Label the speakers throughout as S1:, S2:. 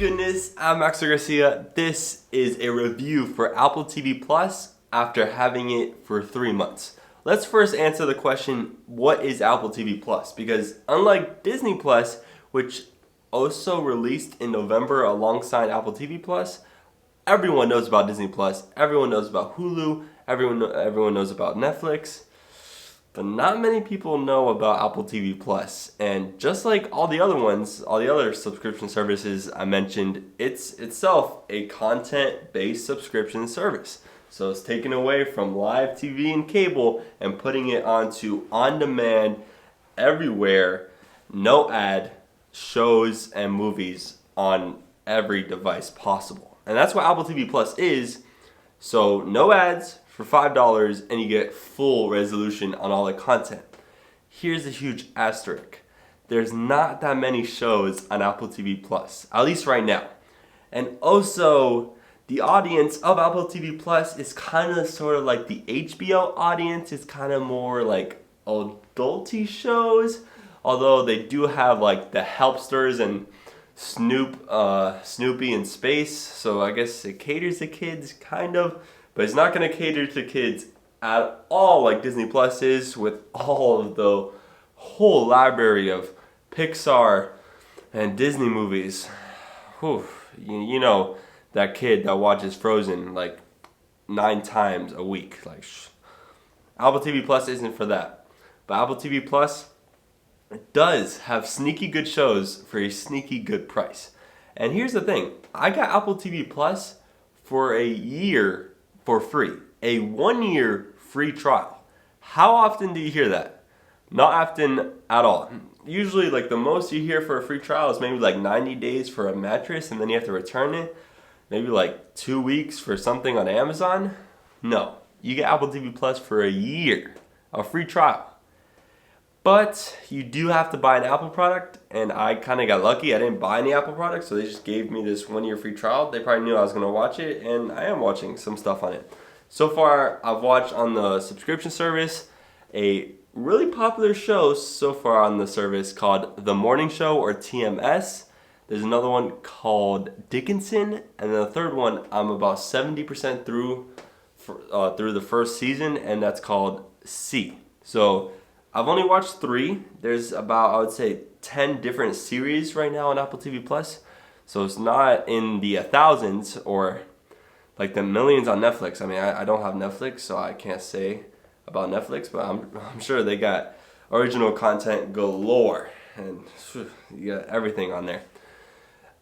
S1: goodness, I'm Maxwell Garcia. This is a review for Apple TV Plus after having it for 3 months. Let's first answer the question, what is Apple TV Plus? Because unlike Disney Plus, which also released in November alongside Apple TV Plus, everyone knows about Disney Plus, everyone knows about Hulu, everyone knows about Netflix. But not many people know about Apple TV Plus. And just like all the other ones, all the other subscription services I mentioned, it's itself a content-based subscription service. So it's taken away from live TV and cable and putting it onto on-demand, everywhere, no ad, shows and movies on every device possible. And that's what Apple TV Plus is. So no ads for $5 and you get full resolution on all the content. Here's a huge asterisk. There's not that many shows on Apple TV Plus, at least right now. And also, the audience of Apple TV Plus is kind of sort of like the HBO audience. It's kind of more like adulty shows, although they do have like the Helpsters and Snoopy in space. So I guess it caters to kids, kind of. But it's not going to cater to kids at all like Disney Plus is, with all of the whole library of Pixar and Disney movies. Whew. You know that kid that watches Frozen like 9 times a week. Apple TV Plus isn't for that. But Apple TV Plus does have sneaky good shows for a sneaky good price. And here's the thing. I got Apple TV Plus for a year for free. A 1-year free trial. How often do you hear that? Not often at all. Usually like the most you hear for a free trial is maybe like 90 days for a mattress and then you have to return it. Maybe like 2 weeks for something on Amazon. No, you get Apple TV Plus for a year, a free trial. But you do have to buy an Apple product, and I kind of got lucky. I didn't buy any Apple products, so they just gave me this 1-year free trial. They probably knew I was going to watch it, and I am watching some stuff on it. So far, I've watched on the subscription service a really popular show so far on the service called The Morning Show, or TMS. There's another one called Dickinson, and then the third one I'm about 70% through the first season, and that's called C. So I've only watched 3. There's about, I would say, 10 different series right now on Apple TV Plus. So it's not in the thousands or like the millions on Netflix. I mean, I don't have Netflix, so I can't say about Netflix, but I'm sure they got original content galore, and you got everything on there.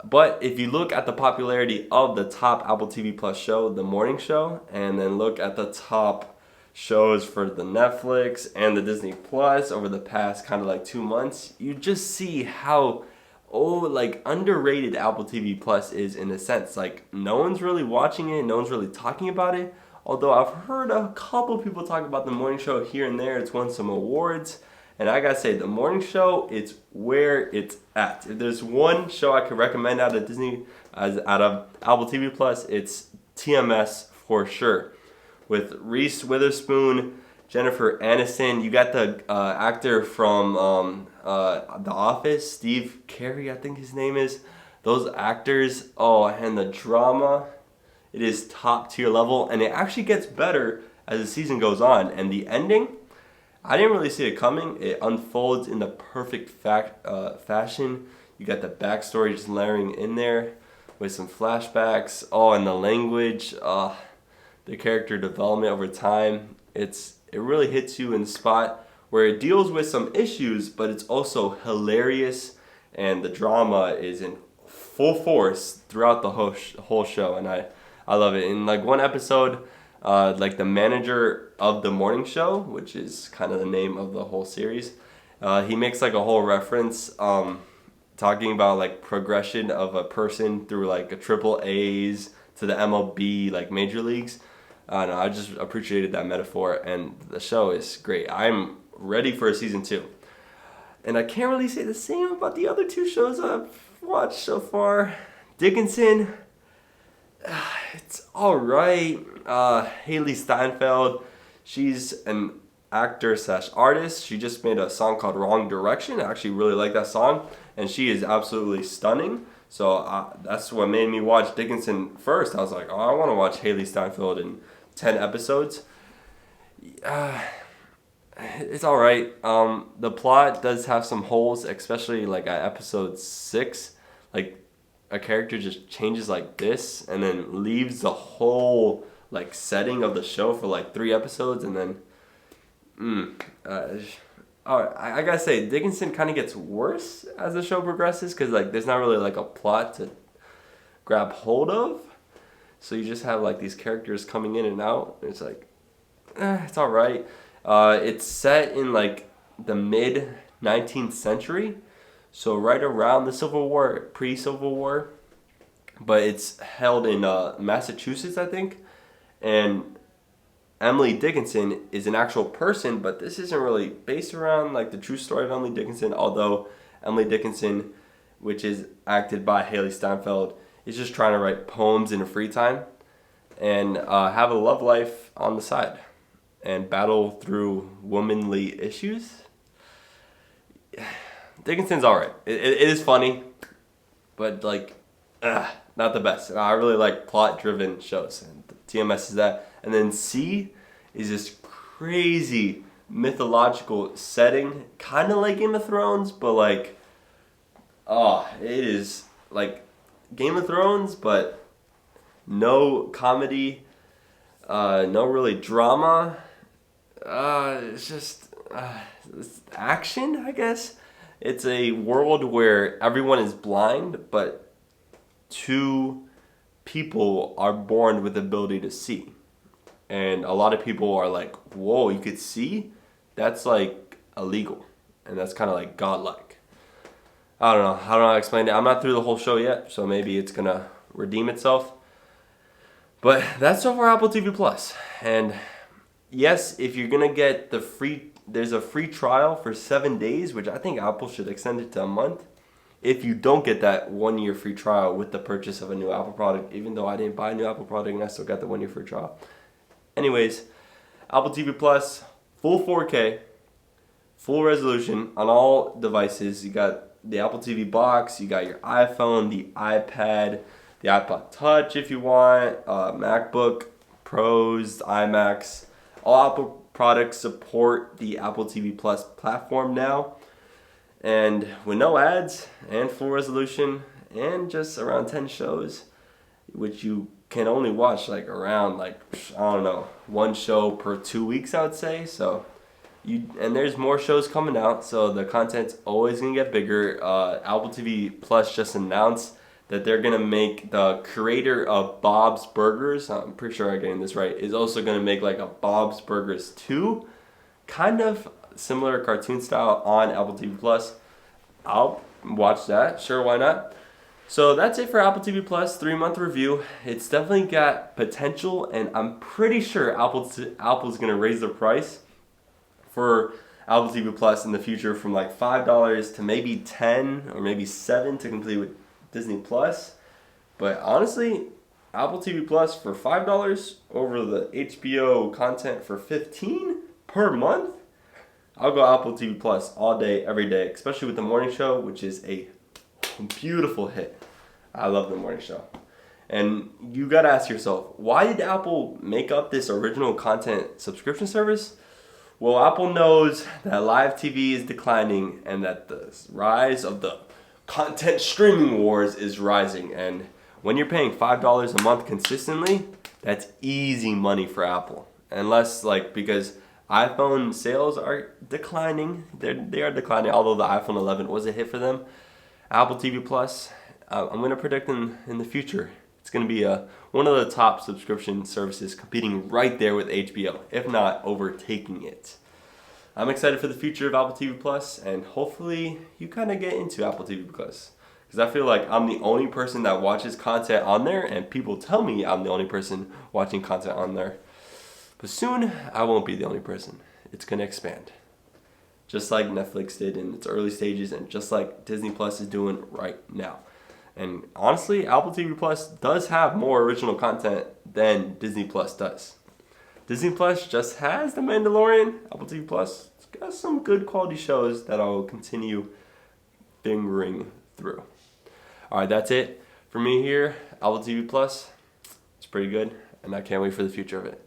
S1: But if you look at the popularity of the top Apple TV Plus show, The Morning Show, and then look at the top shows for the Netflix and the Disney Plus over the past kind of like 2 months, you just see how underrated Apple TV Plus is, in a sense. Like, no one's really watching it, no one's really talking about it. Although I've heard a couple people talk about The Morning Show here and there. It's won some awards, and I gotta say, The Morning Show, it's where it's at. If there's one show I could recommend out of Apple TV Plus, it's TMS for sure. With Reese Witherspoon, Jennifer Aniston. You got the actor from The Office, Steve Carey, I think his name is. Those actors, and the drama, it is top tier level, and it actually gets better as the season goes on. And the ending, I didn't really see it coming. It unfolds in the perfect fashion. You got the backstory just layering in there with some flashbacks. And the language, the character development over time, it really hits you in the spot where it deals with some issues, but it's also hilarious, and the drama is in full force throughout the whole show, and I love it. In like one episode, like the manager of The Morning Show, which is kind of the name of the whole series, he makes like a whole reference talking about like progression of a person through like a triple A's to the MLB, like major leagues. I don't know, I just appreciated that metaphor, and the show is great. I'm ready for a season 2. And I can't really say the same about the other 2 shows I've watched so far. Dickinson, it's alright. Haley Steinfeld, she's an actor/artist. She just made a song called Wrong Direction. I actually really like that song, and she is absolutely stunning. So that's what made me watch Dickinson first. I was like, oh, I want to watch Haley Steinfeld in 10 episodes. It's all right. The plot does have some holes, especially like at episode 6. Like a character just changes like this and then leaves the whole like setting of the show for like 3 episodes, and then I gotta say Dickinson kind of gets worse as the show progresses, because like there's not really like a plot to grab hold of, so you just have like these characters coming in and out, and it's like it's all right. It's set in like the mid 19th century, so right around the Civil War, pre-Civil War, but it's held in Massachusetts, I think. And Emily Dickinson is an actual person, but this isn't really based around like the true story of Emily Dickinson, although Emily Dickinson, which is acted by Haley Steinfeld, is just trying to write poems in her free time and have a love life on the side and battle through womanly issues. Dickinson's alright. It is funny, but like, not the best. I really like plot-driven shows, and TMS is that. And then C is this crazy mythological setting, kind of like Game of Thrones, but like, it is like Game of Thrones, but no comedy, no really drama. It's just it's action, I guess. It's a world where everyone is blind, but 2 people are born with the ability to see. And a lot of people are like, whoa, you could see? That's like illegal. And that's kind of like godlike. I don't know how to explain it. I'm not through the whole show yet, so maybe it's going to redeem itself. But that's over Apple TV Plus. And yes, if you're going to get there's a free trial for 7 days, which I think Apple should extend it to a month. If you don't get that 1-year free trial with the purchase of a new Apple product, even though I didn't buy a new Apple product and I still got the 1-year free trial. Anyways, Apple TV Plus, full 4K, full resolution on all devices. You got the Apple TV box, you got your iPhone, the iPad, the iPod Touch if you want, MacBook Pros, iMacs. All Apple products support the Apple TV Plus platform now. And with no ads and full resolution and just around 10 shows, which you can only watch like around like, I don't know, 1 show per 2 weeks, I would say. So and there's more shows coming out, so the content's always gonna get bigger. Apple TV Plus just announced that they're gonna make the creator of Bob's Burgers, I'm pretty sure I'm getting this right, is also gonna make like a Bob's Burgers 2, kind of similar cartoon style on Apple TV Plus. I'll watch that, sure, why not? So that's it for Apple TV Plus 3-month review. It's definitely got potential, and I'm pretty sure Apple's gonna raise the price for Apple TV Plus in the future from like $5 to maybe $10 or maybe $7 to complete with Disney Plus. But honestly, Apple TV Plus for $5 over the HBO content for $15 per month, I'll go Apple TV Plus all day, every day, especially with the morning show, which is a beautiful hit. I love the morning show. And you gotta ask yourself, why did Apple make up this original content subscription service? Well, Apple knows that live TV is declining and that the rise of the content streaming wars is rising. And when you're paying $5 a month consistently, that's easy money for Apple. Unless, like, because iPhone sales are declining. They are declining, although the iPhone 11 was a hit for them. Apple TV Plus, I'm going to predict in the future, it's going to be one of the top subscription services, competing right there with HBO, if not overtaking it. I'm excited for the future of Apple TV Plus, and hopefully you kind of get into Apple TV Plus. Because I feel like I'm the only person that watches content on there, and people tell me I'm the only person watching content on there. But soon, I won't be the only person. It's going to expand. Just like Netflix did in its early stages, and just like Disney Plus is doing right now. And honestly, Apple TV Plus does have more original content than Disney Plus does. Disney Plus just has The Mandalorian. Apple TV Plus got some good quality shows that I'll continue fingering through. Alright, that's it for me here. Apple TV Plus. It's pretty good, and I can't wait for the future of it.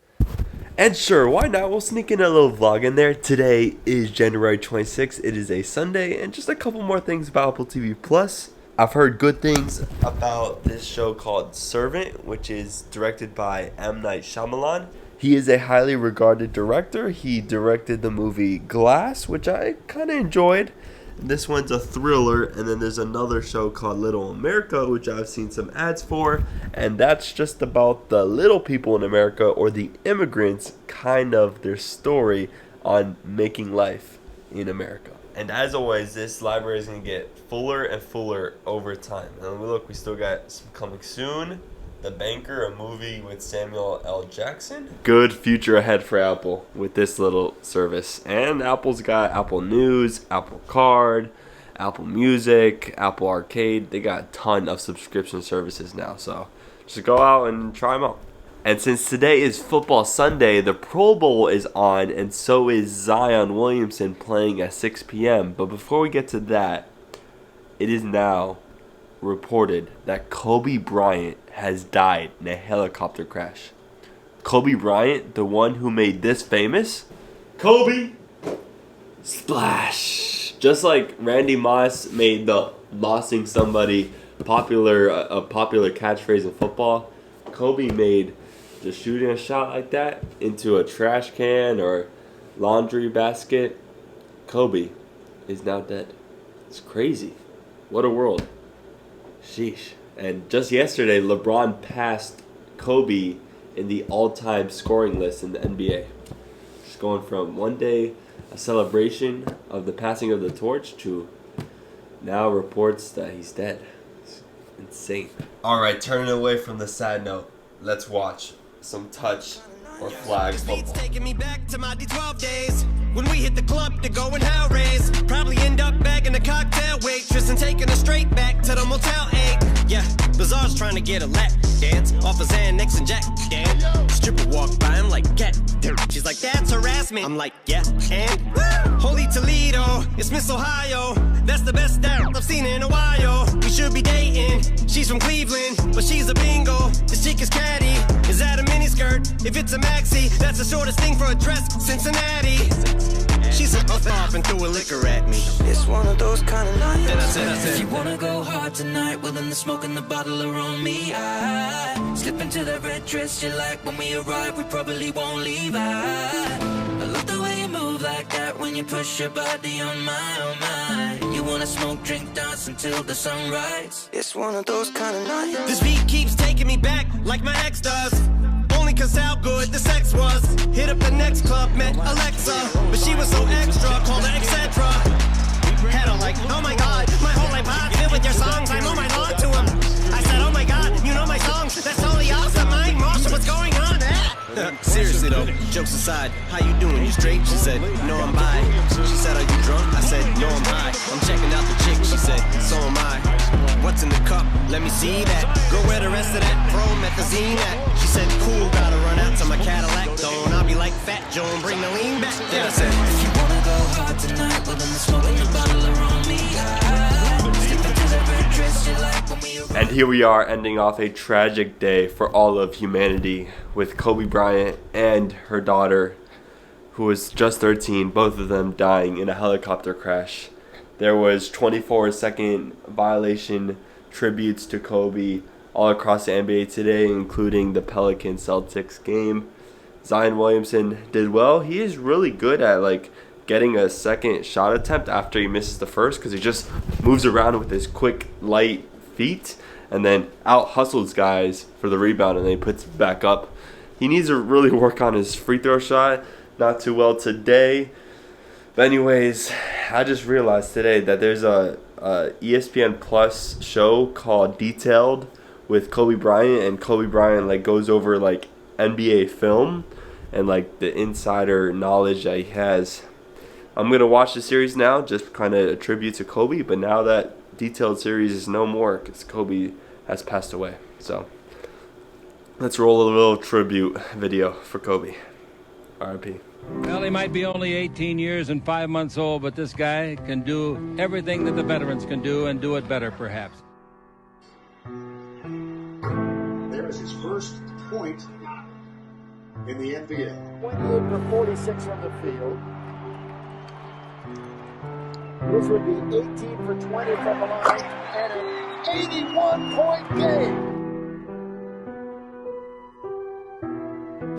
S1: And sure, why not? We'll sneak in a little vlog in there. Today is January 26th. It is a Sunday, and just a couple more things about Apple TV Plus. I've heard good things about this show called Servant, which is directed by M. Night Shyamalan. He is a highly regarded director. He directed the movie Glass, which I kind of enjoyed. This one's a thriller, and then there's another show called Little America, which I've seen some ads for, and that's just about the little people in America, or the immigrants, kind of their story on making life in America. And as always, this library is going to get fuller and fuller over time. And look, we still got some coming soon. The Banker, a movie with Samuel L. Jackson. Good future ahead for Apple with this little service. And Apple's got Apple News, Apple Card, Apple Music, Apple Arcade. They got a ton of subscription services now. So just go out and try them out. And since today is Football Sunday, the Pro Bowl is on, and so is Zion Williamson playing at 6 p.m. But before we get to that, it is now reported that Kobe Bryant has died in a helicopter crash. Kobe Bryant, the one who made this famous. Kobe Splash. Just like Randy Moss made the bossing somebody a popular catchphrase in football, Kobe made just shooting a shot like that into a trash can or laundry basket. Kobe is now dead. It's crazy. What a world. Sheesh. And just yesterday, LeBron passed Kobe in the all-time scoring list in the NBA. Just going from one day a celebration of the passing of the torch to now reports that he's dead. It's insane. Alright, turning away from the sad note, let's watch some touch or flag football.
S2: Taking me back to my D12 days when we hit the club to go and hell raise. Probably end up bagging a cocktail waitress and taking her straight back to the Motel 8. Yeah, Bazaar's trying to get a lap dance off of Xanax and Jack Dan. Stripper walk by, I'm like, cat. She's like, that's harassment. I'm like, yeah, and Holy Toledo, it's Miss Ohio. That's the best that I've seen in a while. We should be dating. She's from Cleveland, but she's a bingo. This chick is catty. Is that a miniskirt? If it's a maxi, that's the shortest thing for a dress. Cincinnati. She's a off and threw a liquor at me. It's one of those kind of nights. Then I said,
S3: if you wanna go hard tonight, well then the smoke and the bottle are on me. I slip into that red dress you like. When we arrive, we probably won't leave. I love the way you move like that when you push your body on my. You wanna smoke, drink, dance until the sunrise.
S2: it's one of those kind of nights. This beat keeps taking me back like my ex does. Only cause how good the sex was. Hit up the next club, met Alexa, but she was so extra, called her etc. Had her like, oh my god, my whole iPod filled with your songs, I'm on my lawn to him. I said, oh my god, you know my songs, that's totally awesome, mine, Marshall, what's going on? Seriously though, jokes aside, how you doing, you straight? She said, no I'm bi. She said, are you drunk? I said, no I'm high. I'm checking out the chick, she said, so am I. What's in the cup? Let me see that. Girl, where the rest of that promethazine at? She said, cool, gotta run out to my Cadillac zone. I'll be like Fat Joe and bring the lean back. Then I said,
S3: if you wanna go hard tonight, well then the smoke and the bottle are on me. I slip into that red dress you like when we arrive.
S1: And here we are ending off a tragic day for all of humanity with Kobe Bryant and her daughter, who was just 13, both of them dying in a helicopter crash. There was 24-second violation tributes to Kobe all across the NBA today, including the Pelicans-Celtics game. Zion Williamson did well. He is really good at getting a second shot attempt after he misses the first, because he just moves around with his quick, light feet and then out hustles guys for the rebound and then he puts it back up. He needs to really work on his free throw shot. Not too well today. But anyways, I just realized today that there's a ESPN Plus show called Detailed with Kobe Bryant, and Kobe Bryant goes over NBA film and the insider knowledge that he has. I'm gonna watch the series now, just kind of a tribute to Kobe. But now that Detailed series is no more because Kobe has passed away, so let's roll a little tribute video for Kobe. R.I.P.
S4: Well, he might be only 18 years and 5 months old, but this guy can do everything that the veterans can do and do it better, perhaps.
S5: point in the NBA.
S6: 28 for 46 from the field. This would be 18 for 20 from the line and an 81-point game.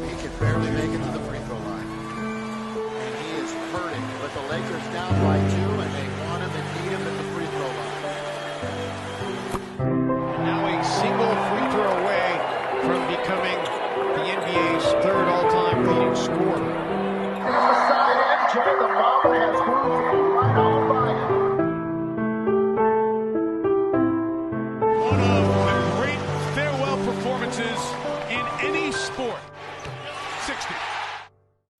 S7: He can barely make it to the free throw line. And he is hurting. But the Lakers down by 2, and they want him and need him at the free throw line.
S8: Now a single free throw away from becoming the NBA's third all-time leading scorer.
S6: Here's the side MJ. The Mamba has moved right on by him.
S8: One of the great farewell performances in any sport. 60.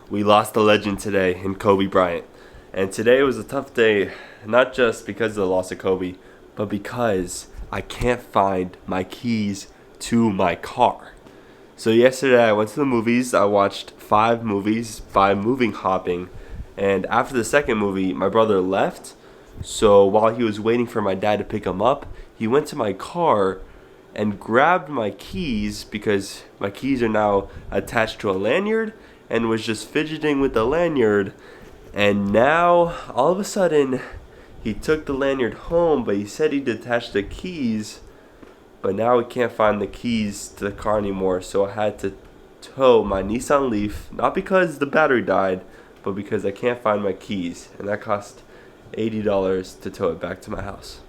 S1: We lost a legend today in Kobe Bryant. And today was a tough day, not just because of the loss of Kobe, but because I can't find my keys to my car. So yesterday I went to the movies. I watched 5 movies by moving hopping. And after the second movie, my brother left. So while he was waiting for my dad to pick him up, he went to my car and grabbed my keys because my keys are now attached to a lanyard, and was just fidgeting with the lanyard. And now all of a sudden he took the lanyard home, but he said he detached the keys, but now we can't find the keys to the car anymore. So I had to tow my Nissan Leaf, not because the battery died, but because I can't find my keys, and that cost $80 to tow it back to my house.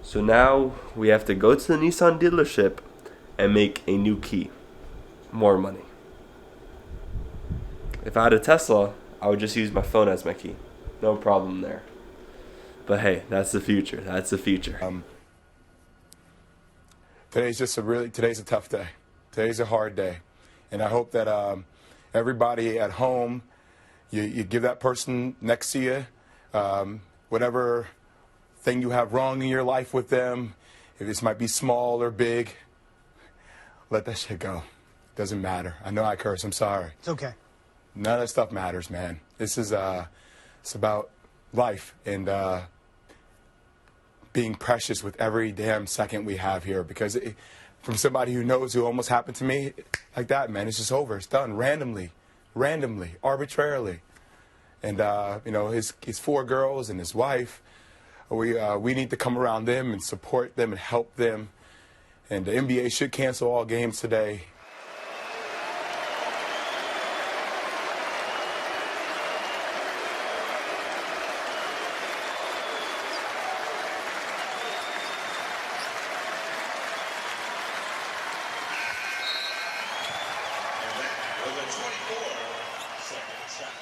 S1: So now we have to go to the Nissan dealership and make a new key. More money. If I had a Tesla, I would just use my phone as my key. No problem there. But hey, that's the future. That's the future.
S9: Today's a tough day. Today's a hard day. And I hope that everybody at home, you give that person next to you whatever thing you have wrong in your life with them. If this might be small or big, let that shit go. Doesn't matter. I know I curse. I'm sorry.
S10: It's okay.
S9: None of that stuff matters, man. This is it's about life and being precious with every damn second we have here. Because from somebody who knows who almost happened to me like that, man, it's just over. It's done randomly, arbitrarily. And his 4 girls and his wife, we need to come around them and support them and help them. And the NBA should cancel all games today.
S5: And that was a 24-second shot.